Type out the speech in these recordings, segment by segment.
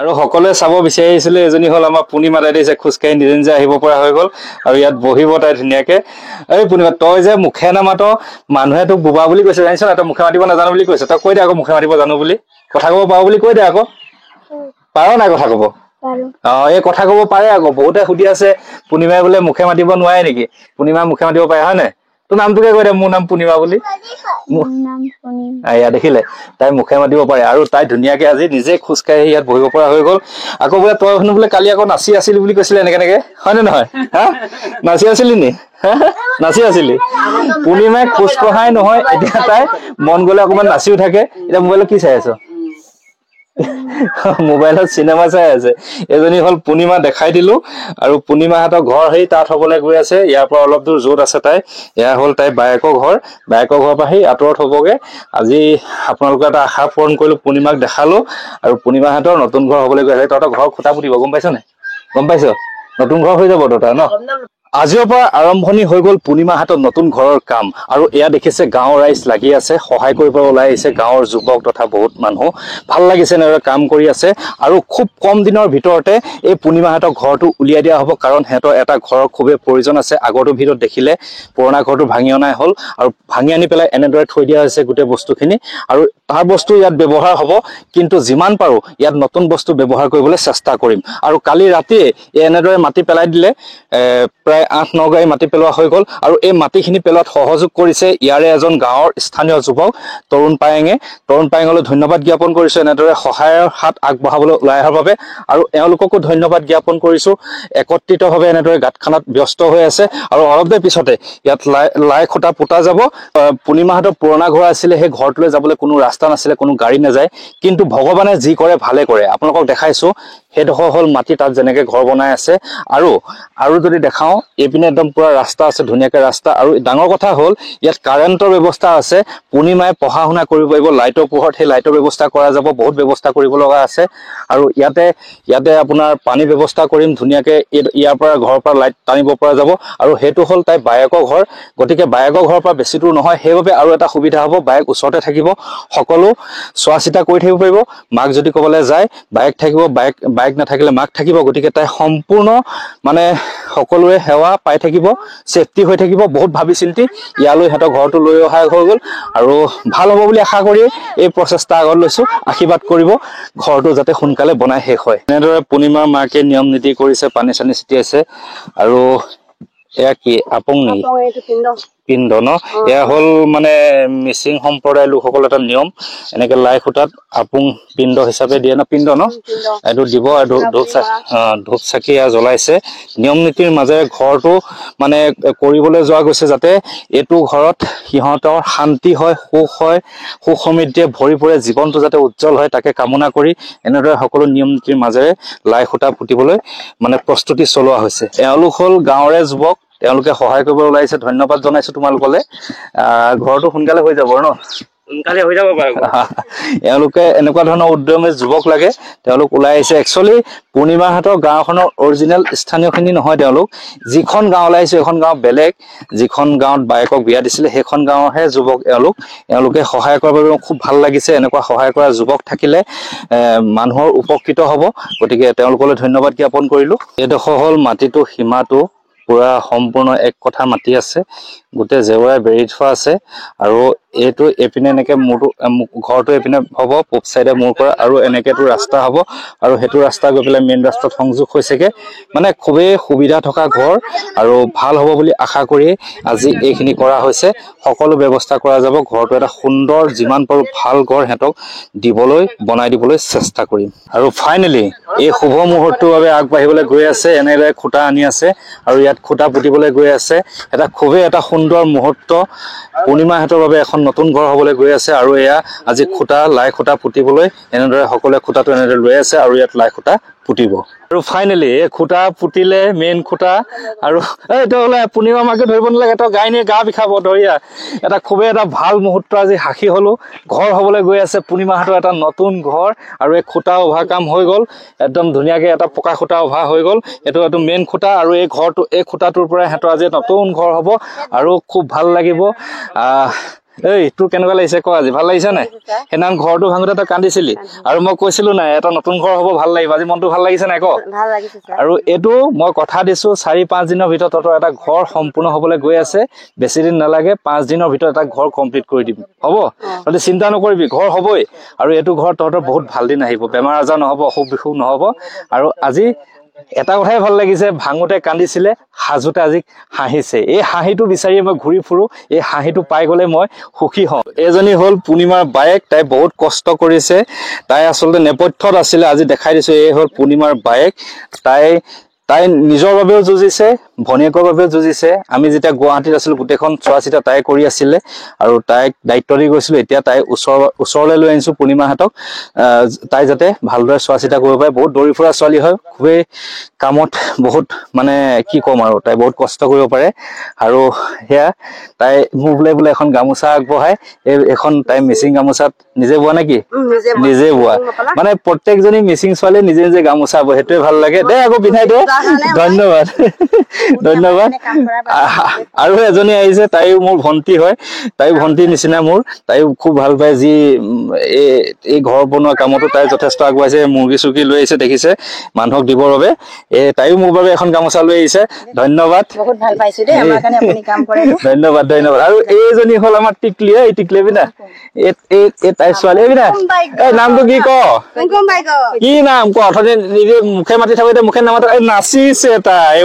আৰু সকলোৱে চাব বিচাৰিছিলে এজনী হল আমাৰ পূৰ্ণিমা দাইদেউ যে খোজকাঢ়ি নিজে নিজে আহিব পৰা হৈ গল আৰু ইয়াত বহিব তাই ধুনীয়াকে এই পূৰ্ণিমা তই যে মুখে নামাত মানুহে তোক বুবা বুলি কৈছে জানিছ না তই মুখে মাতিব নাজানো বুলি কৈছে তই কৈ দে আকৌ মুখে মাতিব জানো বুলি কথা ক'ব পাৰো বুলি কৈ দে আকৌ পাৰ নাই কথা ক'ব এই কথা ক'ব পাৰে আকৌ বহুতে সুধি আছে পূৰ্ণিমাই বোলে মুখে মাতিব নোৱাৰে নেকি পূৰ্ণিমা মুখে মাতিব পাৰে হয় নাই তোৰ নামটোকে কৈ দে মোৰ নাম পূৰ্ণিমা বুলি এয়া দেখিলে তাই মুখে মাতিব পাৰে আৰু তাই ধুনীয়াকে আজি নিজে খোজকাঢ়ি ইয়াত বহিব পৰা হৈ গল আকৌ বোলে তই শুনো বোলে কালি আকৌ নাচি আছিলি বুলি কৈছিলে এনেকে হয় নে নহয় হা নাচি আছিলি নি নাচি আছিলি পূৰ্ণিমাই খোজ কঢ়াই নহয় এতিয়া তাই মন গলে অকমান নাচিও থাকে এতিয়া মোবাইলত কি চাই আছ মোবাইলত চিনেমা চাই আছে এজনী হল পূৰ্ণিমা দেখাই দিলো আৰু পূৰ্ণিমাহঁতৰ ঘৰ সেই তাত হবলৈ গৈ আছে ইয়াৰ পৰা অলপ দূৰ য'ত আছে তাই এয়া হ'ল তাই বায়েকৰ ঘৰৰ পৰা সেই আঁতৰত হবগে আজি আপোনালোকৰ এটা আশা পূৰণ কৰিলো পূৰ্ণিমাক দেখালো আৰু পূৰ্ণিমাহঁতৰ নতুন ঘৰ হবলৈ গৈ আছে তহঁতৰ ঘৰ খুটা পুতিব গম পাইছ নাই গম পাইছ নতুন ঘৰ হৈ যাব তহঁতৰ ন আজিৰ পৰা আৰম্ভণি হৈ গল পূৰ্ণিমা হাতত নতুন ঘৰৰ কাম আৰু এয়া দেখিছে গাঁৱৰ ৰাইজ লাগি আছে সহায় কৰিব ওলাই আহিছে গাঁৱৰ যুৱক তথা বহুত মানুহ ভাল লাগিছে এনেদৰে কাম কৰি আছে আৰু খুব কম দিনৰ ভিতৰতে এই পূৰ্ণিমাহঁতৰ ঘৰটো উলিয়াই দিয়া হ'ব কাৰণ সিহঁতৰ এটা ঘৰৰ খুবেই প্ৰয়োজন আছে আগৰটো ভিতৰত দেখিলে পুৰণা ঘৰটো ভাঙি অনাই হ'ল আৰু ভাঙি আনি পেলাই এনেদৰে থৈ দিয়া হৈছে গোটেই বস্তুখিনি আৰু তাৰ বস্তু ইয়াত ব্যৱহাৰ হ'ব কিন্তু যিমান পাৰো ইয়াত নতুন বস্তু ব্যৱহাৰ কৰিবলৈ চেষ্টা কৰিম আৰু কালি ৰাতিয়ে এনেদৰে মাটি পেলাই দিলে প্ৰায় ৮-৯ গাড়ী মাটি পেলোৱা হৈ গল আৰু এই মাটিখিনি পেলোৱাত সহযোগ কৰিছে ইয়াৰে এজন গাঁৱৰ স্থানীয় যুৱক তৰুণ পায়েঙলৈ ধন্যবাদ জ্ঞাপন কৰিছো এনেদৰে সহায়ৰ হাত আগবঢ়াবলৈ ওলাই অহাৰ বাবে আৰু এওঁলোককো ধন্যবাদ জ্ঞাপন কৰিছো একত্ৰিতভাৱে এনেদৰে গাঁতখনাত ব্যস্ত হৈ আছে আৰু অলপ দেৰি পিছতে ইয়াত লাই খুঁটা পোতা যাব পূৰ্ণিমাহঁতৰ পুৰণা ঘৰ আছিলে সেই ঘৰটোলৈ যাবলৈ কোনো ৰাস্তা নাছিলে কোনো গাড়ী নাযায় কিন্তু ভগৱানে যি কৰে ভালে কৰে আপোনালোকক দেখাইছো সেইডোখৰ হ'ল মাটি তাত যেনেকে ঘৰ বনাই আছে আৰু যদি দেখাও এইপিনে একদম পুৰা ৰাস্তা আছে ধুনীয়াকে ৰাস্তা আৰু ডাঙৰ কথা হ'ল ইয়াত কাৰেণ্টৰ ব্যৱস্থা আছে পূৰ্ণিমাই পঢ়া শুনা কৰিব পাৰিব লাইটৰ পোহৰত সেই লাইটৰ ব্যৱস্থা কৰা যাব বহুত ব্যৱস্থা কৰিব লগা আছে আৰু ইয়াতে আপোনাৰ পানী ব্যৱস্থা কৰিম ধুনীয়াকে ইয়াৰ পৰা ঘৰৰ পৰা লাইট টানিব পৰা যাব আৰু সেইটো হ'ল তাই বায়েকৰ ঘৰ গতিকে বায়েকৰ ঘৰৰ পৰা বেছি দূৰ নহয় সেইবাবে আৰু এটা সুবিধা হ'ব বায়েক ওচৰতে থাকিব সকলো চোৱা চিতা কৰি থাকিব পাৰিব মাক যদি ক'বলৈ যায় বায়েক থাকিব বায়েক নাথাকিলে মাক থাকিব গতিকে তাই সম্পূৰ্ণ মানে সকলোৰে সেৱা পাই থাকিব সেফটি হৈ থাকিব বহুত ভাবি চিন্তি ইয়ালৈ সিহঁতৰ ঘৰটো লৈ অহা হৈ গ'ল আৰু ভাল হ'ব বুলি আশা কৰি এই প্ৰচেষ্টা আগত লৈছো আশীৰ্বাদ কৰিব ঘৰটো যাতে সোনকালে বনাই শেষ হয় এনেদৰে পূৰ্ণিমাৰ মাকে নিয়ম নীতি কৰিছে পানী চানী ছিটিয়াইছে আৰু এয়া কি আপং নেকি পিণ্ড ন এয়া হ'ল মানে মিচিং সম্প্ৰদায়ৰ লোকসকলৰ এটা নিয়ম এনেকে লাই খুঁটাত আপুং পিণ্ড হিচাপে দিয়ে ন পিণ্ড ন এইটো দিব আৰু ধূপ চাকি জ্বলাইছে নিয়ম নীতিৰ মাজেৰে ঘৰটো মানে কৰিবলৈ যোৱা গৈছে যাতে এইটো ঘৰত সিহঁতৰ শান্তি হয় সুখ সমৃদ্ধিয়ে ভৰি পৰে জীৱনটো যাতে উজ্জ্বল হয় তাকে কামনা কৰি এনেদৰে সকলো নিয়ম নীতিৰ মাজেৰে লাই খুঁটা পুতিবলৈ মানে প্ৰস্তুতি চলোৱা হৈছে এওঁলোক হ'ল গাঁৱৰে যুৱক তেওঁলোকে সহায় কৰিব ওলাইছে ধন্যবাদ জনাইছো তোমালোকলে ঘৰটো সোনকালে হৈ যাব ন সোনকালে হৈ যাব বাৰু এওঁলোকে এনেকুৱা ধৰণৰ উদ্যমী যুৱক লাগে তেওঁলোক ওলাই আহিছে একচুৱেলি পূৰ্ণিমাহঁতৰ গাঁওখনৰ অৰিজিনেল স্থানীয়খিনি নহয় তেওঁলোক যিখন গাঁও ওলাইছে এখন গাঁও বেলেগ যিখন গাঁৱত বায়েকক বিয়া দিছিলে সেইখন গাঁৱৰহে যুৱক এওঁলোকে সহায় কৰাৰ বাবে খুব ভাল লাগিছে এনেকুৱা সহায় কৰা যুৱক থাকিলে মানুহৰ উপকৃত হ'ব গতিকে তেওঁলোকলৈ ধন্যবাদ জ্ঞাপন কৰিলো এইডোখৰ হ'ল মাটিটো সীমাটো পুৰা সম্পূৰ্ণ এক কথা মাটি আছে গোটেই জেওৰাই বেৰি থোৱা আছে আৰু এইটো এইপিনে এনেকে ঘৰটো এইপিনে হ'ব পূব চাইডে মূৰ কৰা আৰু এনেকেতো ৰাস্তা হ'ব আৰু সেইটো ৰাস্তা গৈ পেলাই মেইন ৰাস্তাত সংযোগ হৈছেগে মানে খুবেই সুবিধা থকা ঘৰ আৰু ভাল হ'ব বুলি আশা কৰি আজি এইখিনি কৰা হৈছে সকলো ব্যৱস্থা কৰা যাব ঘৰটো এটা সুন্দৰ যিমান পাৰো ভাল ঘৰ সিহঁতক বনাই দিবলৈ চেষ্টা কৰিম আৰু ফাইনেলি এই শুভ মুহূৰ্তৰ বাবে আগবাঢ়িবলৈ গৈ আছে এনেদৰে খুঁটা আনি আছে আৰু ইয়াত খুঁটা পুতিবলৈ গৈ আছে খুবেই এটা সুন্দৰ মুহূৰ্ত পূৰ্ণিমাহঁতৰ বাবে এখন নতুন ঘৰ হ'বলৈ গৈ আছে আৰু এয়া আজি লাই খুঁটা পুতিবলৈ এনেদৰে সকলোৱে খুঁটাটো এনেদৰে লৈ আছে আৰু ইয়াত লাই খুঁটা পুতিব আৰু ফাইনেলি এই খুঁটা পুতিলে মেইন খুঁটা আৰু এইটো হ'লে পূৰ্ণিমা মাকে ধৰিব নালাগে তই গাই নিয়ে গা বিষাব ধৰিয়া খুবেই এটা ভাল মুহূৰ্ত আজি সাক্ষী হলো ঘৰ হ'বলৈ গৈ আছে পূৰ্ণিমাহঁতৰ এটা নতুন ঘৰ আৰু এই খুঁটা অভাৰ কাম হৈ গ'ল একদম ধুনীয়াকে এটা পকা খুঁটা অভাৰ হৈ গ'ল এইটো মেইন খুঁটা আৰু এই খুঁটাটোৰ পৰা সিহঁতৰ আজি নতুন ঘৰ হ'ব আৰু খুব ভাল লাগিব এই তোৰ কেনেকুৱা লাগিছে ক আজি ভাল লাগিছে নাই সেইদিনাখন ঘৰটো ভাঙোতে তই কান্দিছিলি আৰু মই কৈছিলো নাই এটা নতুন ঘৰ হ'ব ভাল লাগিব আজি মনটো ভাল লাগিছে নাই ক আৰু এইটো মই কথা দিছো 4-5 দিনৰ ভিতৰত তহঁতৰ এটা ঘৰ সম্পূৰ্ণ হবলৈ গৈ আছে বেছি দিন নালাগে 5 দিনৰ ভিতৰত এটা ঘৰ কমপ্লিট কৰি দিম হ'ব তহঁতি চিন্তা নকৰিবি ঘৰ হ'বই আৰু এইটো ঘৰ তহঁতৰ বহুত ভাল দিন আহিব বেমাৰ আজাৰ নহ'ব অসুখ বিসুখ নহ'ব আৰু আজি এটা কথাই ভাল লাগিছে ভাঙোতে কান্দিছিলে হাজোতে আজি হাঁহিছে এই হাঁহিটো বিচাৰি মই ঘূৰি ফুৰো এই হাঁহিটো পাই গলে মই সুখী হওঁ এজনী হ'ল পূৰ্ণিমাৰ বায়েক তাই বহুত কষ্ট কৰিছে তাই আচলতে নেপথ্যত আছিলে আজি দেখাই দিছো এই হ'ল পূৰ্ণিমাৰ বায়েক তাই নিজৰ বাবেও যুঁজিছে ভনীয়েকৰ বাবেও যুঁজিছে আমি যেতিয়া গুৱাহাটীত আছিলো গোটেইখন চোৱা চিতা তাই কৰি আছিলে আৰু তাইক দায়িত্ব দি গৈছিলো এতিয়া তাই ওচৰলৈ লৈ আনিছো পূৰ্ণিমাহঁতক তাই যাতে ভালদৰে চোৱা চিতা কৰিব পাৰে বহুত দৌৰি ফুৰা ছোৱালী হয় খুবেই কামত বহুত মানে কি ক'ম আৰু তাই বহুত কষ্ট কৰিব পাৰে আৰু সেয়া তাই মোক বোলে এখন গামোচা আগবঢ়াই এখন তাই মিচিং গামোচাত নিজে বোৱা নেকি নিজে বোৱা মানে প্ৰত্যেকজনী মিচিং ছোৱালীয়ে নিজে নিজে গামোচা বয় সেইটোৱে ভাল লাগে দে আকৌ পিন্ধাই দে ধন্যবাদ ধন্যবাদ আৰু এজনী আহিছে তাইও মোৰ ভণ্টি হয় তাইও ভণ্টিৰ নিচিনা মোৰ তাইও খুব ভাল পায় যি এই ঘৰ বনোৱা কামতো তাই যথেষ্ট আগুৱাইছে মুৰ্গী চুৰ্গী লৈ আহিছে দেখিছে মানুহক দিবৰ বাবে তাইও মোৰ বাবে এখন গামোচা লৈ আহিছে ধন্যবাদ বহুত ভাল পাইছো দেই আমাৰ কাৰণে আপুনি কাম কৰে ধন্যবাদ আৰু এইজনী হ'ল আমাৰ টিকলি এই টিকলি বিনা এই তাই ছোৱালী বিনা এই নামটো কি ক কি নাম ক অথনি নিজে মুখে মাতি থাকোতে মুখে নামাতে নাচিছে তাই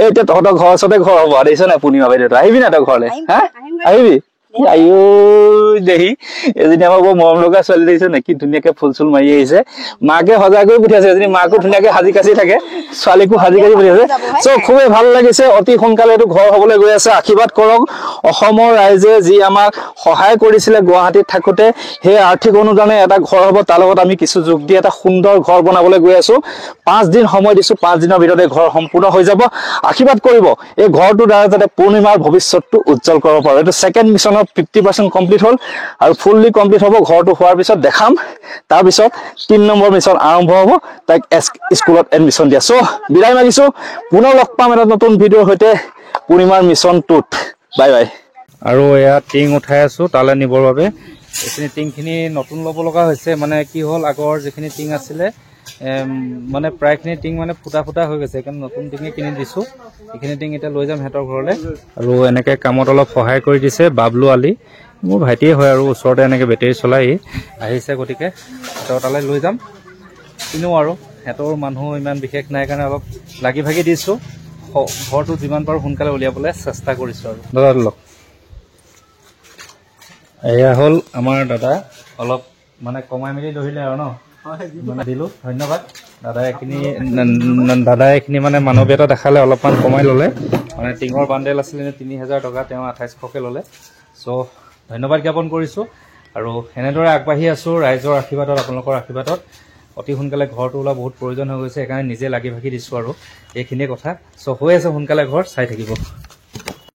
এতিয়া তহঁতৰ ঘৰৰ ওচৰতে ঘৰ হ'ব দেখিছ নাই পূৰ্ণিমা বাইদেউ আহিবি না তই ঘৰলৈ হা আহিবি আইও দেহি এজনী আমাৰ বৰ মৰম লগা ছোৱালী দেখিছে নে কি ধুনীয়াকে ফুল চুল মাৰি আহিছে মাকে সজাই কৰি পঠিয়াইছে এজনী মাকো ধুনীয়াকে সাজি কাচি থাকে ছোৱালীকো সাজি কাচি পঠিয়াইছে চ' খুবেই ভাল লাগিছে অতি সোনকালে এইটো ঘৰ হবলৈ গৈ আছে আশীৰ্বাদ কৰক অসমৰ ৰাইজে যি আমাক সহায় কৰিছিলে গুৱাহাটীত থাকোতে সেই আৰ্থিক অনুদানে এটা ঘৰ হ'ব তাৰ লগত আমি কিছু যোগ দি এটা সুন্দৰ ঘৰ বনাবলৈ গৈ আছো 5 দিন সময় দিছো 5 দিনৰ ভিতৰতে ঘৰ সম্পূৰ্ণ হৈ যাব আশীৰ্বাদ কৰিব এই ঘৰটোৰ দ্বাৰা যাতে পূৰ্ণিমাৰ ভৱিষ্যতটো উজ্জ্বল কৰিব পাৰো এইটো সেকেন্ড মিছনৰ 50% কমপ্লিট হ'ল আৰু ফুললি কমপ্লিট হ'ব ঘৰটো হোৱাৰ পিছত দেখাম তাৰ পিছত 3 নম্বৰ মিছন আৰম্ভ হ'ব তাইক স্কুলত এডমিশন দিয়া চ' বিদায় মাগিছো পুনৰ লগ পাম এটা নতুন ভিডিঅ'ৰ সৈতে পূৰ্ণিমাৰ মিছনটোত বাই বাই আৰু এয়া টিং উঠাই আছো তালৈ নিবৰ বাবে এইখিনি টিংখিনি নতুন ল'ব লগা হৈছে মানে কি হ'ল আগৰ যিখিনি টিং আছিলে মানে প্ৰায়খিনি টিং মানে ফুটা হৈ গৈছে সেইকাৰণে নতুন টিঙে কিনি দিছো এইখিনি টিং এতিয়া লৈ যাম সিহঁতৰ ঘৰলৈ আৰু এনেকে কামত অলপ সহায় কৰি দিছে বাবলু আলি মোৰ ভাইটিয়ে হয় আৰু ওচৰতে এনেকে বেটেৰী চলাই আহিছে গতিকে সিহঁতৰ তালৈ লৈ যাম কিনো আৰু সিহঁতৰ মানুহ ইমান বিশেষ নাই কাৰণে অলপ লাগি ভাগি দিছো ঘৰটো যিমান পাৰো সোনকালে উলিয়াবলৈ চেষ্টা কৰিছো আৰু দাদা লওক এয়া হ'ল আমাৰ দাদা অলপ মানে কমাই মেলি ধৰিলে আৰু ন মানে দিলো ধন্যবাদ দাদাই এইখিনি মানে মানৱীয়তা দেখালে অলপমান কমাই ল'লে মানে টিঙৰ বান্ডেল আছিলে 3000 টকা তেওঁ 2800কে ল'লে চ' ধন্যবাদ জ্ঞাপন কৰিছো আৰু এনেদৰে আগবাঢ়ি আছো ৰাইজৰ আশীৰ্বাদত আপোনালোকৰ আশীৰ্বাদত অতি সোনকালে ঘৰটো ওলা বহুত প্ৰয়োজন হৈ গৈছে সেইকাৰণে নিজে লাগি ভাগি দিছো আৰু এইখিনিয়ে কথা চ' হৈ আছে সোনকালে ঘৰ চাই থাকিব